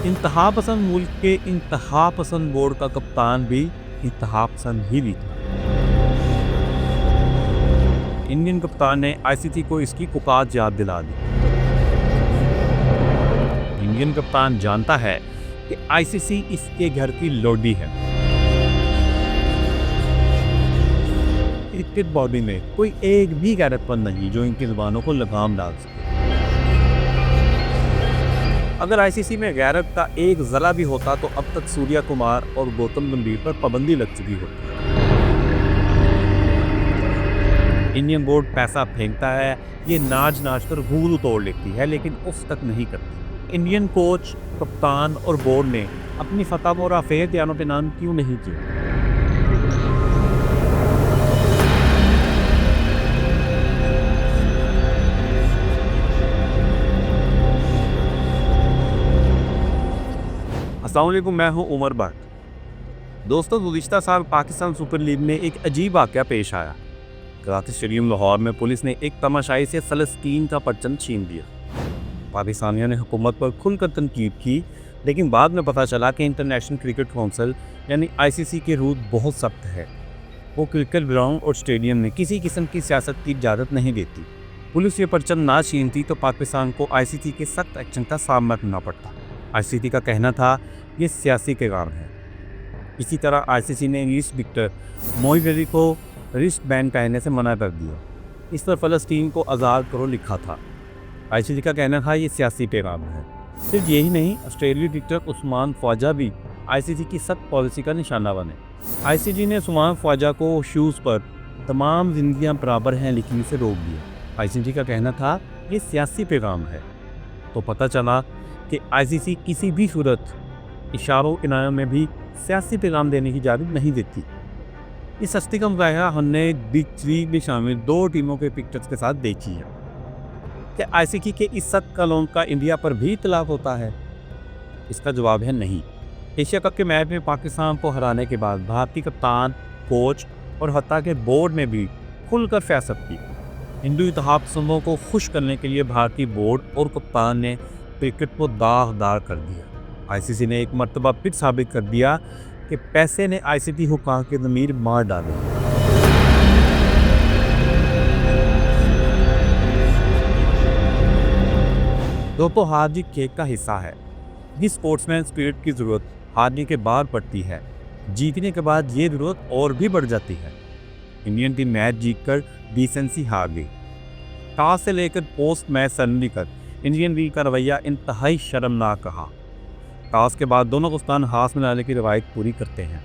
इंतहा पसंद मुल्क के इंतहा पसंद बोर्ड का कप्तान भी इंतहा पसंद ही निकला। इंडियन कप्तान ने आईसीसी को इसकी औकात याद दिला दी। इंडियन कप्तान जानता है कि आईसीसी इसके घर की लोडी है। क्रिकेट बॉडी में कोई एक भी गैरतमंद नहीं जो इनकी जुबानों को लगाम डाल सके। अगर आईसीसी में गैरत का एक जरा भी होता तो अब तक सूर्या कुमार और गौतम गंभीर पर पाबंदी लग चुकी होती। इंडियन बोर्ड पैसा फेंकता है, ये नाच नाच कर गूगल तोड़ लेती है, लेकिन उस तक नहीं करती। इंडियन कोच, कप्तान और बोर्ड ने अपनी फतह और आफेत यानों पे नाम क्यों नहीं किए? अस्सलाम वालेकुम, मैं हूं उमर भट्ट। दोस्तों, गुज़िश्ता साल पाकिस्तान सुपर लीग में एक अजीब वाक़या पेश आया। कराची स्टेडियम लाहौर में पुलिस ने एक तमाशाई से फ़लस्तीन का परचम छीन लिया। पाकिस्तानियों ने हुकूमत पर खुलकर तनकीद की, लेकिन बाद में पता चला कि इंटरनेशनल क्रिकेट काउंसिल यानी आईसीसी के रूल बहुत सख्त है। वो क्रिकेट ग्राउंड और स्टेडियम में किसी किस्म की सियासत की इजाज़त नहीं देती। पुलिस ये परचम ना छीनती तो पाकिस्तान को आईसीसी के सख्त एक्शन का सामना करना पड़ता। आईसीसी का कहना था ये सियासी पैगाम है। इसी तरह आईसीसी ने ईस्ट विक्टर मोइज़ अली को रिस्ट बैंड पहनने से मना कर दिया। इस पर फ़लस्तीन को आज़ाद करो लिखा था। आईसीसी का कहना था ये सियासी पैगाम है। सिर्फ यही नहीं, ऑस्ट्रेलियाई क्रिकेटर उस्मान ख्वाजा भी आईसीसी की सख्त पॉलिसी का निशाना बने। आईसीसी ने उस्मान ख्वाजा को शूज़ पर तमाम जिंदगियां बराबर हैं लिखने से रोक दिया। आईसीसी का कहना था ये सियासी पैगाम है। तो पता चला कि आईसीसी किसी भी सूरत, इशारों किनारों में भी सियासी पैगाम देने की इजाज़त नहीं देती। इस सस्ती का मुज़ाहिरा हमने बिग थ्री में शामिल 2 टीमों के पिक्चर्स के साथ देखी है। क्या आईसीसी के इस सख्त कानून का इंडिया पर भी इतलाक़ होता है? इसका जवाब है नहीं। एशिया कप के मैच में पाकिस्तान को हराने के बाद भारतीय कप्तान, कोच और हत्ता के बोर्ड ने भी खुलकर फैसला की। हिंदू इत्तेहाद पसंदों को खुश करने के लिए भारतीय बोर्ड और कप्तान ने क्रिकेट को दागदार कर दिया। आईसीसी ने एक मर्तबा फिर साबित कर दिया कि पैसे ने आईसीसी हुक्काम के ज़मीर मार डाले। दोस्तों, हार जीत खेल का हिस्सा है। इस स्पोर्ट्समैन स्पिरिट की ज़रूरत हारने के बाद पड़ती है, जीतने के बाद ये ज़रूरत और भी बढ़ जाती है। इंडियन टीम मैच जीतकर डिसेंसी हार गई। टॉस से लेकर पोस्ट मैच सरेंडर तक इंडियन टीम का रवैया इंतहाई शर्मनाक रहा। टॉस के बाद दोनों कप्तान हाथ मिलाने की रवायत पूरी करते हैं।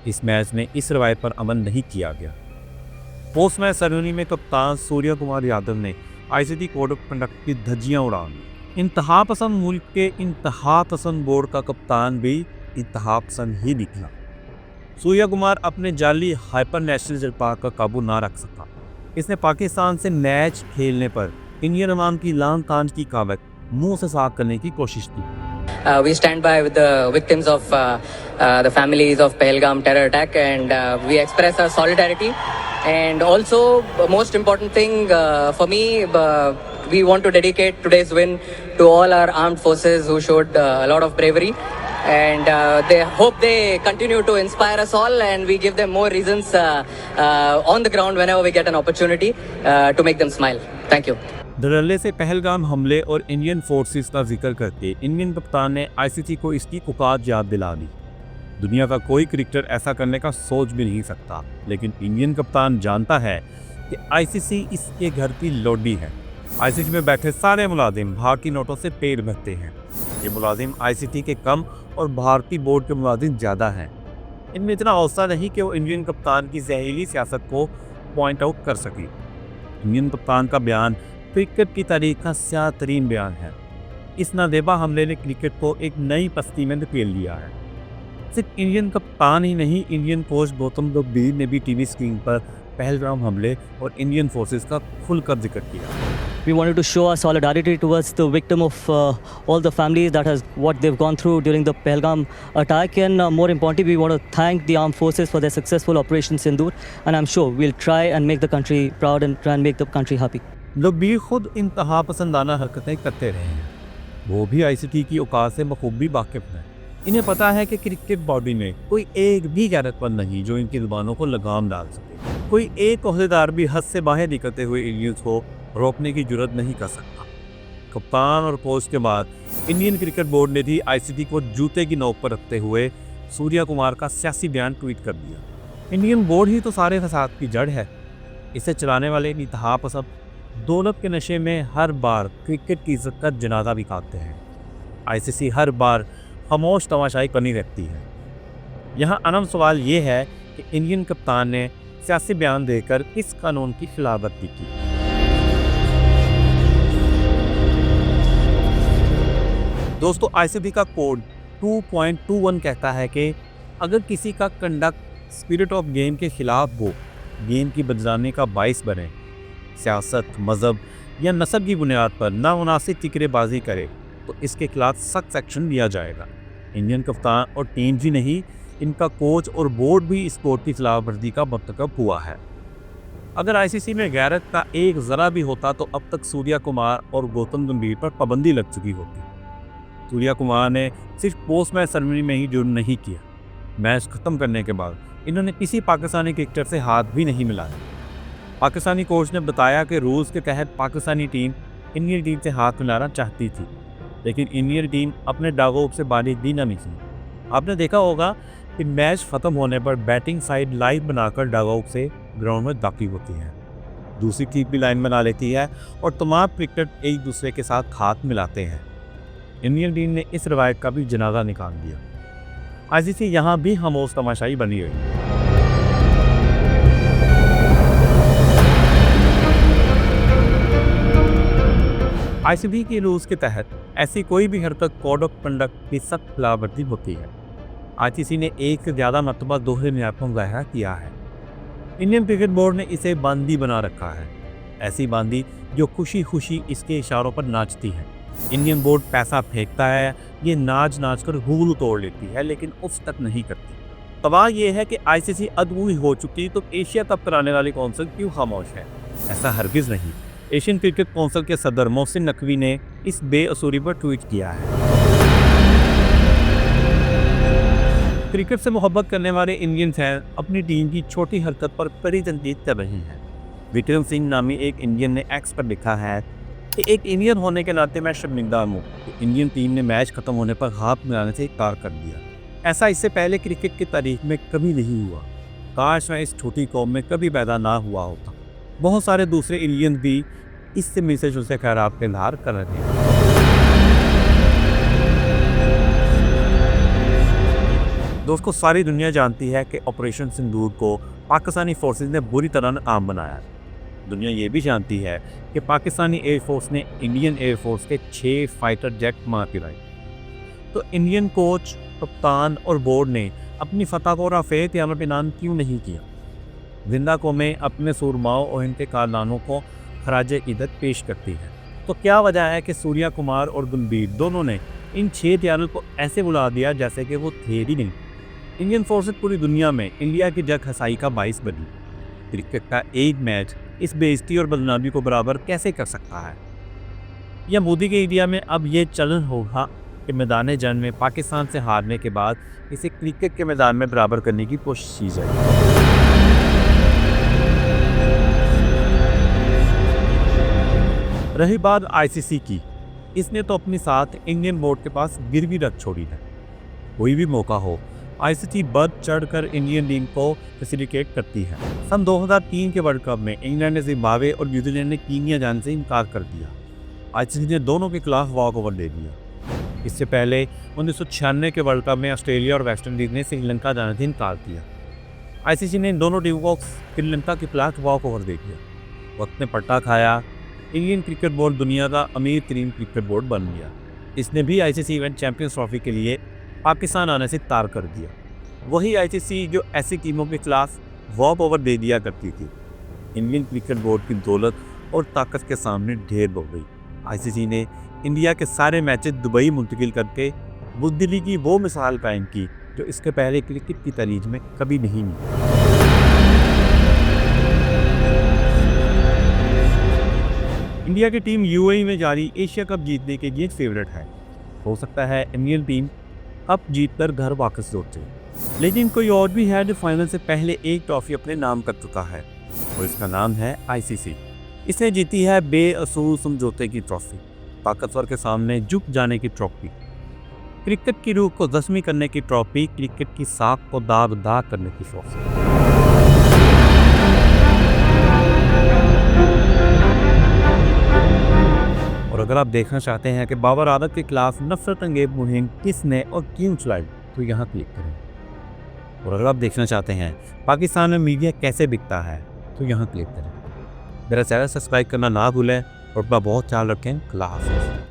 इस मैच में इस रवायत पर अमल नहीं किया गया। पोस्ट मैच सेरेमनी में कप्तान सूर्या कुमार यादव ने आईसीसी कोड ऑफ कंडक्ट की धज्जियां उड़ा दी। इंतहा पसंद मुल्क के इंतहा पसंद बोर्ड का कप्तान भी इंतहा पसंद ही निकला। सूर्या कुमार अपने जाली हाइपर नेशनल जज्बात का काबू ना रख सका। इसने पाकिस्तान से मैच खेलने पर इंडियन अवाम की लान तान की कावत मुंह से साफ करने की कोशिश की। We stand by with the victims of the families of Pahalgam terror attack, and we express our solidarity. And also, most important thing for me, we want to dedicate today's win to all our armed forces who showed a lot of bravery. And they hope they continue to inspire us all, and we give them more reasons on the ground whenever we get an opportunity to make them smile. Thank you. धड़ल्ले से पहलगाम हमले और Indian forces का जिक्र करके Indian कप्तान ने ICC को इसकी औकात याद दिला दी। दुनिया का कोई क्रिकेटर ऐसा करने का सोच भी नहीं सकता, लेकिन इंडियन कप्तान जानता है कि आईसीसी इसके घर की लोडी है। आईसीसी में बैठे सारे मुलाजिम भारतीय नोटों से पेट भरते हैं। ये मुलाजिम आईसीसी के कम और भारतीय बोर्ड के मुलाजिम ज़्यादा हैं। इनमें इतना हौसला नहीं कि वो इंडियन कप्तान की जहरीली सियासत को पॉइंट आउट कर सके। इंडियन कप्तान का बयान क्रिकेट की तारीख का स्याह तरीन बयान है। इस नादेबा हमले ने क्रिकेट को एक नई पस्ती में धकेल दिया है। सिर्फ इंडियन कप्तान ही नहीं, इंडियन कोच गौतम गंभीर ने भी टीवी स्क्रीन पर पहलगाम हमले और इंडियन फोर्सेस का खुलकर जिक्र किया। We wanted to show our solidarity towards the victim of all the families that has what they've gone through during the Pahalgam attack, and more importantly, we want to thank the armed forces for their successful Operation Sindoor, and I'm sure we'll try and make the country proud and try and make the country happy. लोग भी खुद इंतहा पसंदाना हरकतें करते रहे हैं। वो भी आईसीसी की औकात से बखूबी वाकिफ हैं। इन्हें पता है कि क्रिकेट बॉडी में कोई एक भी गैरतमंद नहीं जो इनकी जुबानों को लगाम डाल सके। कोई एक ओहदेदार भी हद से बाहर निकलते हुए इंडियंस को रोकने की जुर्रत नहीं कर सकता। कप्तान और कोच के बाद इंडियन क्रिकेट बोर्ड ने भी आईसीसी को जूते की नोक पर रखते हुए सूर्या कुमार का सियासी बयान ट्वीट कर दिया। इंडियन बोर्ड ही तो सारे फसाद की जड़ है। इसे चलाने वाले इंतहा पसंद दौलत के नशे में हर बार क्रिकेट की इज्जत का जनाजा भी खाते हैं। आईसीसी हर बार खामोश तमाशाई बनी रहती है। यहाँ अहम सवाल ये है कि इंडियन कप्तान ने सियासी बयान देकर किस कानून की खिलाफवर्जी की। दोस्तों, आईसीसी का कोड 2.21 कहता है कि अगर किसी का कंडक्ट स्पिरिट ऑफ गेम के खिलाफ हो, गेम की बदनामी का बाइस बने, सियासत, मज़हब या नस्ल की बुनियाद पर नामुनासिब टिकरेबाजी करे तो इसके खिलाफ सख्त एक्शन लिया जाएगा। इंडियन कप्तान और टीम ही नहीं, इनका कोच और बोर्ड भी इस कोड की खिलाफ वर्जी का मर्तकब हुआ है। अगर आईसीसी में गैरत का एक ज़रा भी होता तो अब तक सूर्या कुमार और गौतम गंभीर पर पाबंदी लग चुकी होती। सूर्या कुमार ने सिर्फ पोस्ट मैच सेरेमनी में ही जुर्म नहीं किया, मैच ख़त्म करने के बाद इन्होंने किसी पाकिस्तानी क्रिकेटर से हाथ भी नहीं मिलाया। पाकिस्तानी कोच ने बताया कि रूल्स के तहत पाकिस्तानी टीम इंडियन टीम से हाथ मिलाना चाहती थी, लेकिन इंडियन टीम अपने डागआउट से बारी दी नहीं थी। आपने देखा होगा कि मैच ख़त्म होने पर बैटिंग साइड लाइन बनाकर डागआउट से ग्राउंड में दाखिल होती है, दूसरी टीम भी लाइन बना लेती है और तमाम क्रिकेटर एक दूसरे के साथ हाथ मिलाते हैं। इंडियन टीम ने इस रवायत का भी जनाजा निकाल दिया। आईसीसी यहाँ भी खामोश तमाशाई बनी हुई। आईसीसी के रूल्स के तहत ऐसी कोई भी हरकत कोड ऑफ कंडक्ट की सख्त खिलाफवर्जी होती है। आईसीसी ने एक से ज़्यादा मरतबा दोहरे न्यायों मुजाहरा किया है। इंडियन क्रिकेट बोर्ड ने इसे बांदी बना रखा है, ऐसी बांदी जो खुशी खुशी इसके इशारों पर नाचती है। इंडियन बोर्ड पैसा फेंकता है, ये नाच नाच कर हुल तोड़ लेती है, लेकिन उफ तक नहीं करती। तबाह यह है कि आईसीसी अधूरी हो चुकी तो एशिया कप कराने वाली कौंसिल क्यों खामोश है? ऐसा हरगिज़ नहीं। एशियन क्रिकेट कौंसिल के सदर मोहसिन नकवी ने इस बेअसूरी पर ट्वीट किया है। क्रिकेट से मोहब्बत करने वाले इंडियन फैन अपनी टीम की छोटी हरकत पर कड़ी तनकीद कर रहे हैं। विक्रम सिंह नामी एक इंडियन ने एक्स पर लिखा है कि एक इंडियन होने के नाते मैं शर्मिंदा हूँ कि इंडियन टीम ने मैच खत्म होने पर हाथ मिलाने से इनकार कर दिया। ऐसा इससे पहले क्रिकेट की तारीख में कभी नहीं हुआ। काश मैं इस छोटी कौम में कभी पैदा ना हुआ होता। बहुत सारे दूसरे इंडियन भी इससे मैसेज उसे खैरात का इजहार कर रहे हैं। दोस्तों, सारी दुनिया जानती है कि ऑपरेशन सिंदूर को पाकिस्तानी फोर्सेस ने बुरी तरह नाकाम बनाया। दुनिया ये भी जानती है कि पाकिस्तानी एयरफोर्स ने इंडियन एयरफोर्स के 6 फाइटर जेट मार गिराए। तो इंडियन कोच, कप्तान और बोर्ड ने अपनी फतह को रफ़े क़यामत पे नाम क्यों नहीं किया? जिंदा कौमें अपने सूरमाओं और इनके कारनामों को खराज इज़्ज़त पेश करती है। तो क्या वजह है कि सूर्या कुमार और गंभीर दोनों ने इन 6 हथियारों को ऐसे बुला दिया जैसे कि वो थे ही नहीं? इंडियन फोर्सेस पूरी दुनिया में इंडिया की जग हसाई का बाइस बनी। क्रिकेट का एक मैच इस बेइज्जती और बदनामी को बराबर कैसे कर सकता है? या मोदी के इंडिया में अब ये चलन होगा कि मैदान जंग में पाकिस्तान से हारने के बाद इसे क्रिकेट के मैदान में बराबर करने की कोशिश की जाए। रही बात आईसीसी की, इसने तो अपनी साथ इंडियन बोर्ड के पास गिरवी रख छोड़ी है। कोई भी मौका हो, आईसीसी बढ़ चढ़कर इंडियन टीम को फैसिलिटेट करती है। सन 2003 के वर्ल्ड कप में इंग्लैंड ने जिम्बाब्वे और न्यूजीलैंड ने कीनिया जाने से इनकार कर दिया। आईसीसी ने दोनों के खिलाफ वॉक ओवर दे दिया। इससे पहले 1996 के वर्ल्ड कप में ऑस्ट्रेलिया और वेस्ट इंडीज ने श्रीलंका जाने से इनकार किया। आईसीसी ने इन दोनों टीमों को श्रीलंका के खिलाफ वॉक ओवर दे दिया। वक्त ने पट्टा खाया। इंडियन क्रिकेट बोर्ड दुनिया का अमीर तरीन क्रिकेट बोर्ड बन गया। इसने भी आईसीसी इवेंट चैंपियंस ट्रॉफी के लिए पाकिस्तान आने से तार कर दिया। वही आईसीसी जो ऐसी टीमों के खिलाफ वॉक ओवर दे दिया करती थी, इंडियन क्रिकेट बोर्ड की दौलत और ताकत के सामने ढेर हो गई। आईसीसी ने इंडिया के सारे मैचेस दुबई मुंतकिल करके बुज़दिली की वो मिसाल कायम की जो इसके पहले क्रिकेट की तारीख में कभी नहीं मिली। इंडिया की टीम यूएई में जारी एशिया कप जीतने के लिए फेवरेट है। हो सकता है इंडियन टीम अब जीतकर घर वापस लौट जाए। लेकिन कोई और भी है जो फाइनल से पहले एक ट्रॉफी अपने नाम कर चुका है और इसका नाम है आईसीसी। इसने जीती है बेअसूल समझौते की ट्रॉफी, ताकतवर के सामने झुक जाने की ट्रॉफी, क्रिकेट की रूह को जख्मी करने की ट्रॉफी, क्रिकेट की साख को दाग करने की ट्रॉफी। और अगर आप देखना चाहते हैं कि बाबर आदम के खिलाफ नफरत अंगेज मुहिम किसने और क्यों चलाई, तो यहाँ क्लिक करें। और अगर आप देखना चाहते हैं पाकिस्तान में मीडिया कैसे बिकता है, तो यहाँ क्लिक करें। मेरा चैनल सब्सक्राइब करना ना भूलें और अपना बहुत ख्याल रखें। अल्लाह हाफ़िज़।